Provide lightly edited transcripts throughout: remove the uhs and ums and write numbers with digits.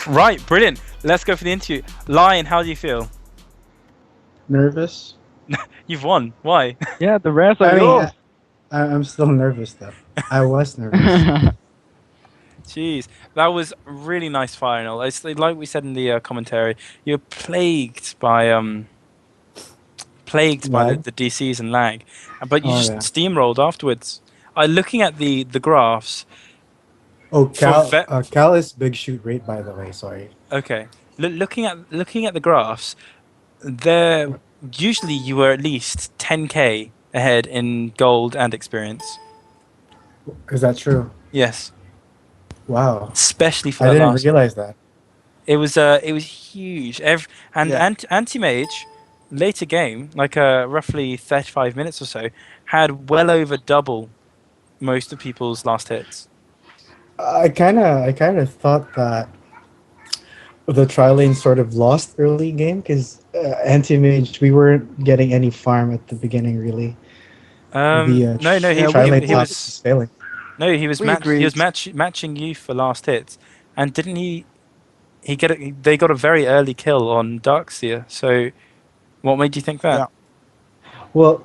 Right, brilliant. Let's go for the interview. Lion, how do you feel? Nervous? You've won. Why? Yeah, the rares are I mean, yours. I'm still nervous though. I was nervous. Jeez, that was a really nice final. It's like we said in the commentary. You're plagued by Lag? the DCs and lag, but you Oh just yeah. steamrolled afterwards. I looking at the graphs Oh, for Cal is bigshootr8 by the way. Sorry. okay, looking at the graphs, there usually you were at least 10k ahead in gold and experience. Is that true? Yes, Wow. especially for I that didn't last. realize that. It was huge. And Yeah. Anti Mage later game, like roughly 35 minutes or so, had well over double most of people's last hits. I kind of thought that the tri lane sort of lost early game because anti-mage we weren't getting any farm at the beginning really. The No, no, Yeah, tri we lane he top was was failing. no, we agreed. matching you for last hits, and didn't he get it? They got a very early kill on Darkseer. So what made you think that? Yeah. Well,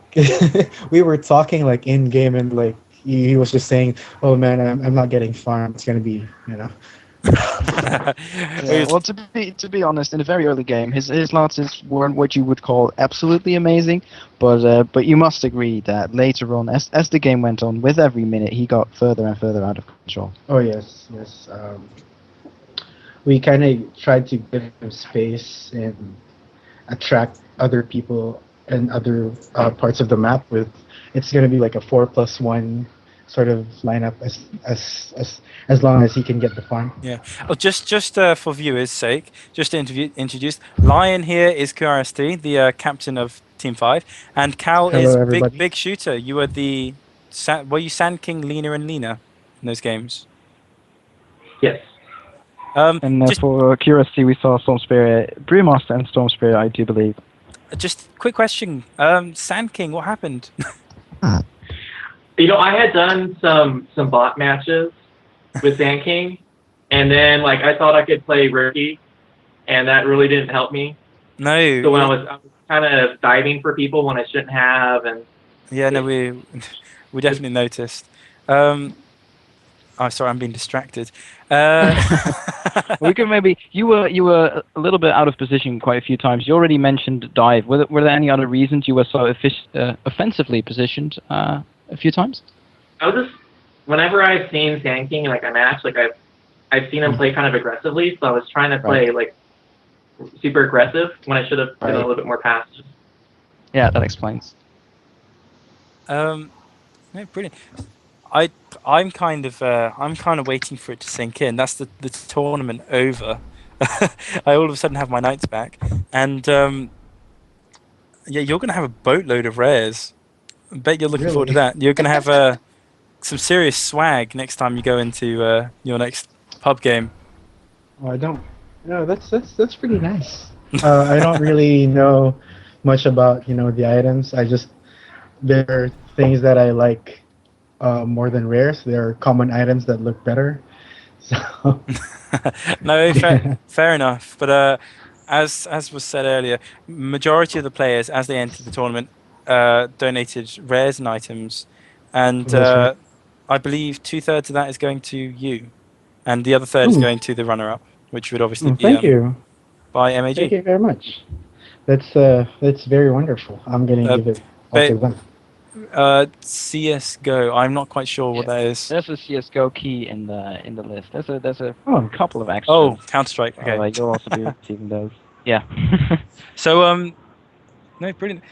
we were talking like in game and like he was just saying, "Oh man, I'm not getting farm. It's gonna be Yeah. Well, to be honest, in a very early game, his lances weren't what you would call absolutely amazing, but you must agree that later on, as the game went on, with every minute, he got further and further out of control. Oh yes, yes. We kind of tried to give him space and attract other people and other parts of the map with it's going to be like a 4+1 sort of lineup as long as he can get the farm. Yeah. Oh, just for viewers' sake, just to introduce, Lion here is QRST, the captain of Team Five, and Cal Hello is everybody. big shooter. You were were you Sand King, Lena, and Lena in those games? Yes. And Just for QRST, we saw Storm Spirit, Brewmaster, and Storm Spirit, I do believe. just quick question. Sand King, what happened? I had done some bot matches with Sand King, and then like I thought I could play rookie, and that really didn't help me. No. So when I was kind of diving for people when I shouldn't have, and Yeah, no, we definitely noticed. Oh, sorry, I'm being distracted. We could maybe you were a little bit out of position quite a few times. You already mentioned dive. Were there any other reasons you were so offensively positioned a few times? I was just whenever I've seen Sand King in like a match, like I've seen him play kind of aggressively, so I was trying to play like super aggressive when I should have been a little bit more passive. Yeah, that explains. No, brilliant. I'm kind of waiting for it to sink in. That's the tournament over. I all of a sudden have my knights back, and yeah, you're gonna have a boatload of rares. I bet you're looking forward to Really? that. You're gonna have some serious swag next time you go into your next pub game. Oh, I don't. No, that's pretty nice. I don't really know much about the items. There are things that I like more than rares. There are common items that look better. So No, fair enough. But as was said earlier, majority of the players as they entered the tournament donated rares and items, and that's right. I believe 2/3 of that is going to you, and the other third is Ooh, going to the runner-up, which would obviously be thank you, by thank MAG. you very much. That's very wonderful. I'm gonna Uh, give it all but to them. CS:GO, I'm not quite sure what Yeah. that is. There's a CS:GO key in the list. There's a Oh, couple of Oh, extras. Counter-Strike. Okay. You'll also be receiving those. Yeah. So no, brilliant.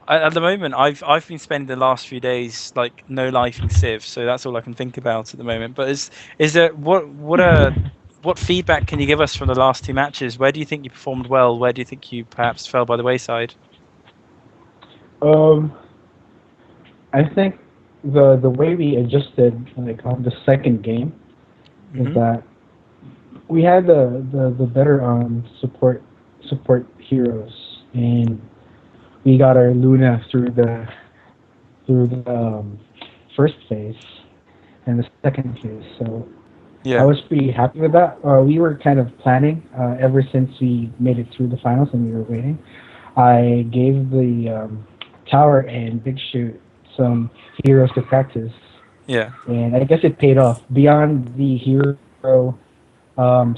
At the moment, I've been spending the last few days like no lifing Civ, so that's all I can think about at the moment. But is there what feedback can you give us from the last two matches? Where do you think you performed well? Where do you think you perhaps fell by the wayside? um, I think the way we adjusted like on the second game is Hmm. that we had the better support heroes and we got our Luna through the first phase and the second phase. So Yeah. I was pretty happy with that. We were kind of planning ever since we made it through the finals and we were waiting. I gave the Tower and Big Shoot some heroes to practice, Yeah. and I guess it paid off. Beyond the hero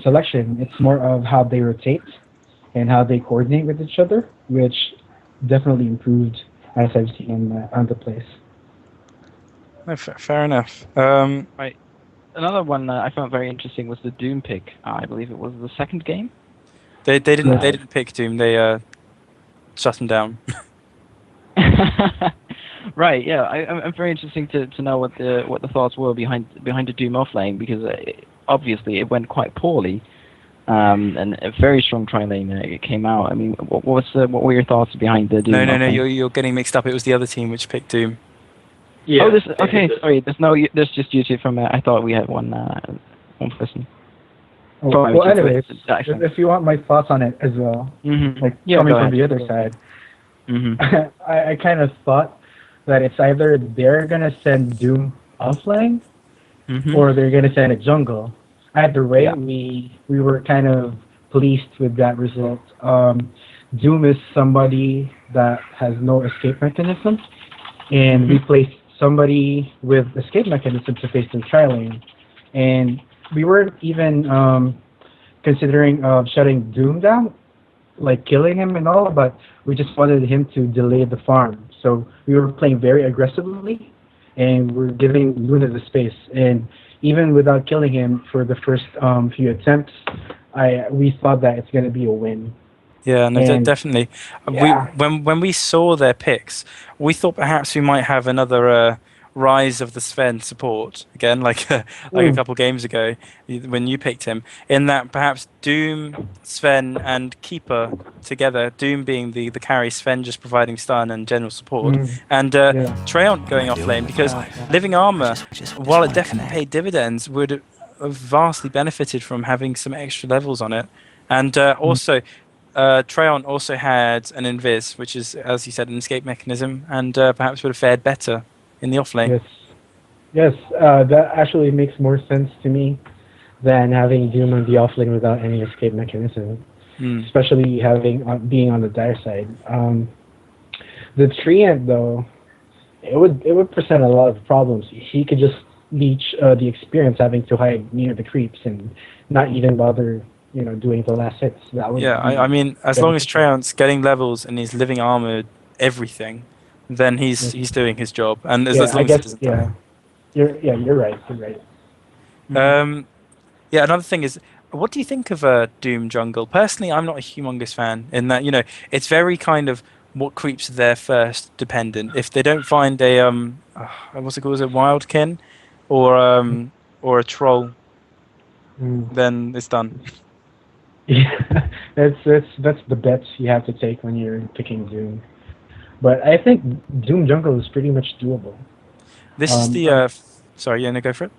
selection, it's more of how they rotate and how they coordinate with each other, which definitely improved as I've seen on the place. No, fair enough. Right. Another one I found very interesting was the Doom pick. I believe it was the second game. They Yes. didn't pick Doom. They shut him down. Right. Yeah. I'm very interesting to know what the thoughts were behind the Doom offlane because obviously it went quite poorly. And a very strong tri lane came out. I mean, what were your thoughts behind the Doom? No. offlane? You're getting mixed up. It was the other team which picked Doom. Yeah. Oh, this they okay. did. Sorry, there's just YouTube from. I thought we had one person. Oh, Sorry, well, it's anyways, accent. if you want my thoughts on it as well, like Yeah, coming go from ahead. the other side, Mhm. I kind of thought that it's either they're gonna send Doom offlane Mhm. or they're gonna send a jungle. Either way, Yeah. we were kind of pleased with that result. Doom is somebody that has no escape mechanism, and we placed somebody with escape mechanism to face the tri lane, and we weren't even considering shutting Doom down, like killing him and all, but we just wanted him to delay the farm. So we were playing very aggressively, and we're giving Luna the space. And even without killing him for the first few attempts, we thought that it's going to be a win. Yeah, no, And definitely. yeah, When we saw their picks, we thought perhaps we might have another rise of the Sven support again, like like a mm, couple games ago when you picked him. In that perhaps Doom, Sven, and Keeper together. Doom being the carry, Sven just providing stun and general support, mm, and yeah, Treant going off lane because living armor, while it definitely paid dividends, would have vastly benefited from having some extra levels on it, and mm, also. Treant also had an invis, which is, as you said, an escape mechanism, and perhaps would have fared better in the off lane. yes, yes. That actually makes more sense to me than having Doom on the offlane without any escape mechanism, Mm. especially having being on the dire side. The Treant though, it would present a lot of problems. He could just leech the experience having to hide near the creeps and not even bother, doing the last hits. That would Yeah, I be mean, as long as beneficial. Treant's getting levels and he's living armored everything, then Yes. he's doing his job, and Yeah, as I long as he guess. doesn't Yeah, die. you're right. You're right. Mhm. Um, yeah, another thing is, what do you think of Doom Jungle? Personally, I'm not a humongous fan in that, it's very kind of what creeps are there first dependent. If they don't find a what's it called, is it wildkin or a troll, Mm. then it's done. Yeah, that's the bets you have to take when you're picking Doom. But I think Doom Jungle is pretty much doable. This is Um, the uh, sorry, yeah, no, go for it.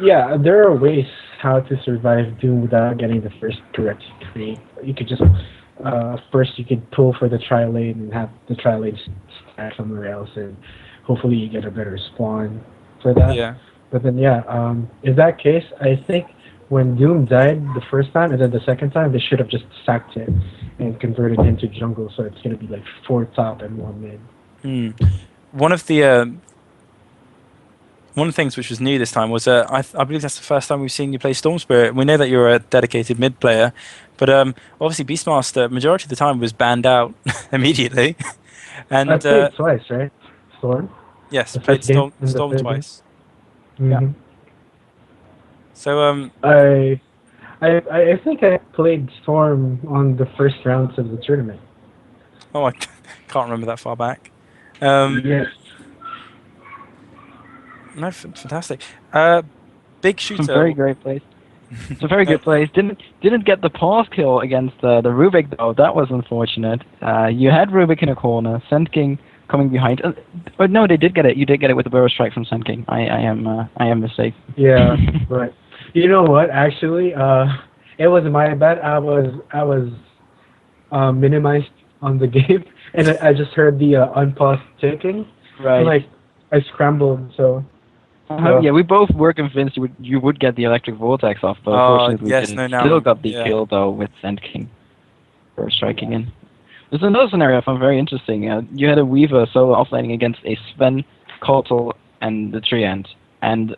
yeah, there are ways how to survive Doom without getting the first correct create. You could just first you could pull for the tri lane and have the tri lane stack somewhere else, and hopefully you get a better spawn for that. Yeah. But then yeah, in that case, I think when Doom died the first time and then the second time, they should have just sacked it and converted him to jungle, so it's gonna be like 4 top and 1 mid. Hmm. One of the one of the things which was new this time was I believe that's the first time we've seen you play Storm Spirit. We know that you're a dedicated mid player, but obviously Beastmaster majority of the time was banned out immediately, I and played twice, right? Storm, yes, the played first game and the Storm third game. twice. Yeah. hmm So I, I think I played Storm on the first rounds of the tournament. oh, I can't remember that far back. Um, Yes. no, fantastic. Big Some very shooter. great plays. Some very No, good plays. Didn't get the pause kill against the Rubik though. That was unfortunate. You had Rubik in a corner. Sand King coming behind. But no, they did get it. You did get it with the burrow strike from Sand King. I am mistaken. Yeah, but you know what? Actually, it was my bad. I was minimized on the game, and I just heard the unpause ticking. Right. Like I scrambled, so Yeah, we both were convinced you would get the electric vortex off, but unfortunately yes, we no, didn't. now Still I'm- got the yeah. kill though with Sand King for striking in. There's another scenario I found very interesting. You had a Weaver solo offlaning against a Sven, Kotal, and the Treant. And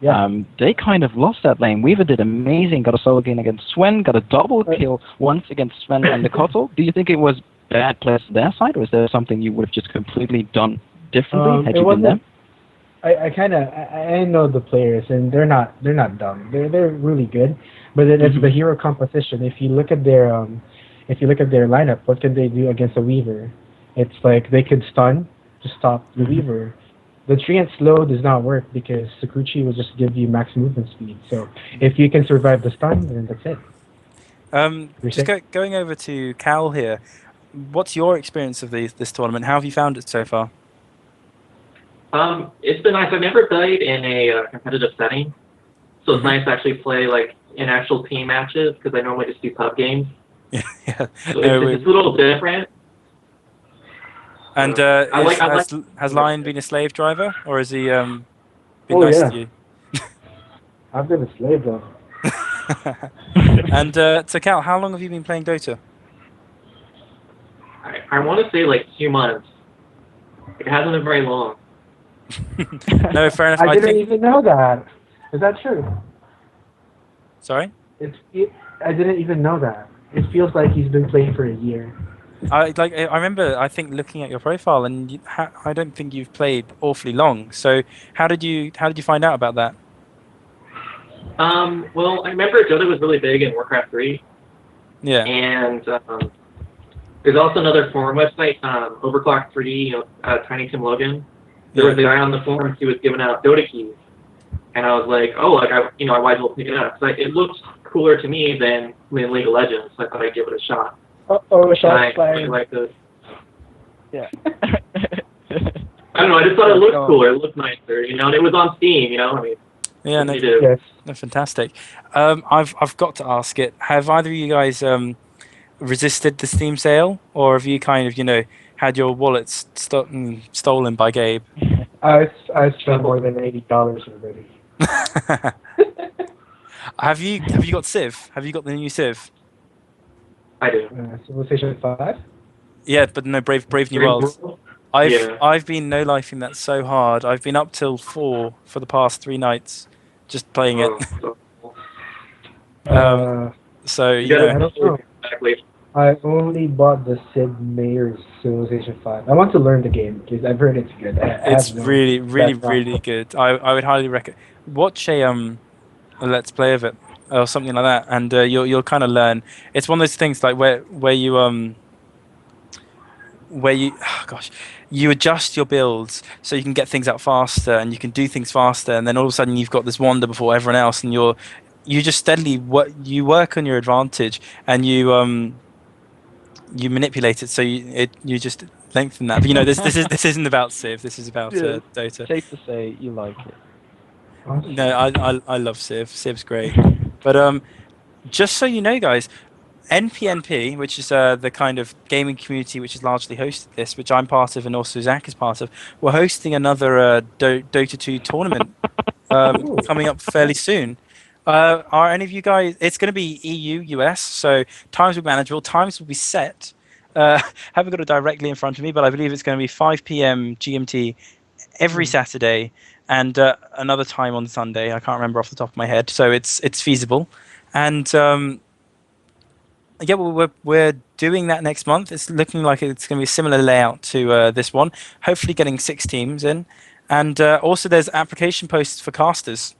they kind of lost that lane. Weaver did amazing, got a solo gain against Sven, got a double kill once against Sven and the Kotal. Do you think it was bad plays on their side, or is there something you would have just completely done differently had you been them? I know the players, and they're not dumb. They're really good, but then it's the hero composition. If you look at their lineup, what can they do against a Weaver? It's like they could stun to stop the Weaver. The Treant slow does not work because Sakuchi will just give you max movement speed. So if you can survive the stun, then that's it. Going over to Cal here. What's your experience of this tournament? How have you found it so far? It's been nice. I've never played in a competitive setting, so it's nice to actually play like in actual team matches because I normally just do pub games. Yeah. So it's a little different. And has Lion been a slave driver, or has he been nice to you? I've been a slave though. And so Cal, how long have you been playing Dota? I want to say like 2 months. It hasn't been very long. No, fair enough. I didn't even know that. Is that true? Sorry? I didn't even know that. It feels like he's been playing for a year. I remember. I think looking at your profile, and I don't think you've played awfully long. So how did you find out about that? Well, I remember Dota was really big in Warcraft 3. Yeah. And there's also another forum website, Overclock 3, Tiny Tim Logan. There was a guy on the forums who was giving out Dota keys, and I was like, oh, like I might as well pick it up. Because it looks cooler to me than League of Legends. So I thought I'd give it a shot. Shots fired. Like this. Yeah. I don't know. I just thought it looked cooler. It looked nicer. And it was on Steam. I mean. Yeah. No. Yes. No, fantastic. I've got to ask it. Have either of you guys resisted the Steam sale, or have you kind of had your wallets stolen by Gabe? I spent more than $80 already. Have you got Civ? Have you got the new Civ? I do. Civilization 5? Yeah, but no, Brave New Worlds. I've been no-lifing that so hard. I've been up till 4 for the past 3 nights, just playing it. So I don't know. Exactly. I only bought the Sid Meier's Civilization 5. I want to learn the game because I've heard it's good. It's really good. I would highly recommend. Watch a Let's Play of it or something like that, and you'll kind of learn. It's one of those things like where you you adjust your builds so you can get things out faster and you can do things faster, and then all of a sudden you've got this wonder before everyone else, and you just steadily work on your advantage, and you manipulate it so you just lengthen that. But this isn't about Civ. This is about Dota. Safe to say you like it. No, I love Civ. Civ's great. But just so you know, guys, NPNP, which is the kind of gaming community which has largely hosted this, which I'm part of and also Zach is part of, we're hosting another Dota 2 tournament coming up fairly soon. Are any of you guys? It's going to be EU, US, so times will be manageable. Times will be set. Haven't got it directly in front of me, but I believe it's going to be 5 p.m. GMT every Saturday, and another time on Sunday. I can't remember off the top of my head, so it's feasible. And yeah, well, we're doing that next month. It's looking like it's going to be a similar layout to this one. Hopefully, getting 6 teams in, and also there's application posts for casters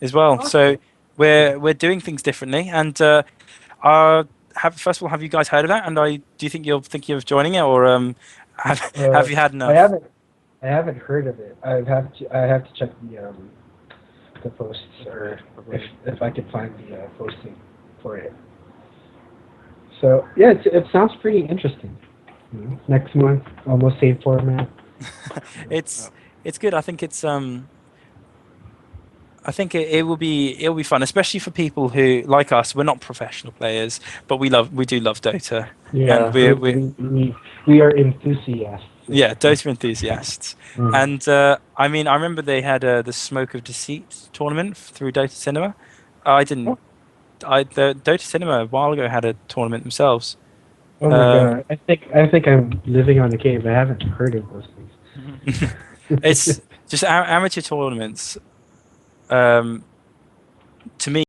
as well. Okay. So we're doing things differently. And first of all, have you guys heard of that? And do you think you're thinking of joining it, or have you had enough? I haven't heard of it. I have to check the posts, or if I can find the posting for it. So yeah, it sounds pretty interesting. Next month, almost same format. It's good. I think it's I think it will be fun, especially for people who, like us, we're not professional players, but we do love Dota. Yeah, and we are enthusiasts. Yeah, Dota enthusiasts. Mm. And I mean, I remember they had the Smoke of Deceit tournament through Dota Cinema. I didn't. The Dota Cinema a while ago had a tournament themselves. Oh my god! I think I'm living on the cave. I haven't heard of those things. It's just amateur tournaments. To me.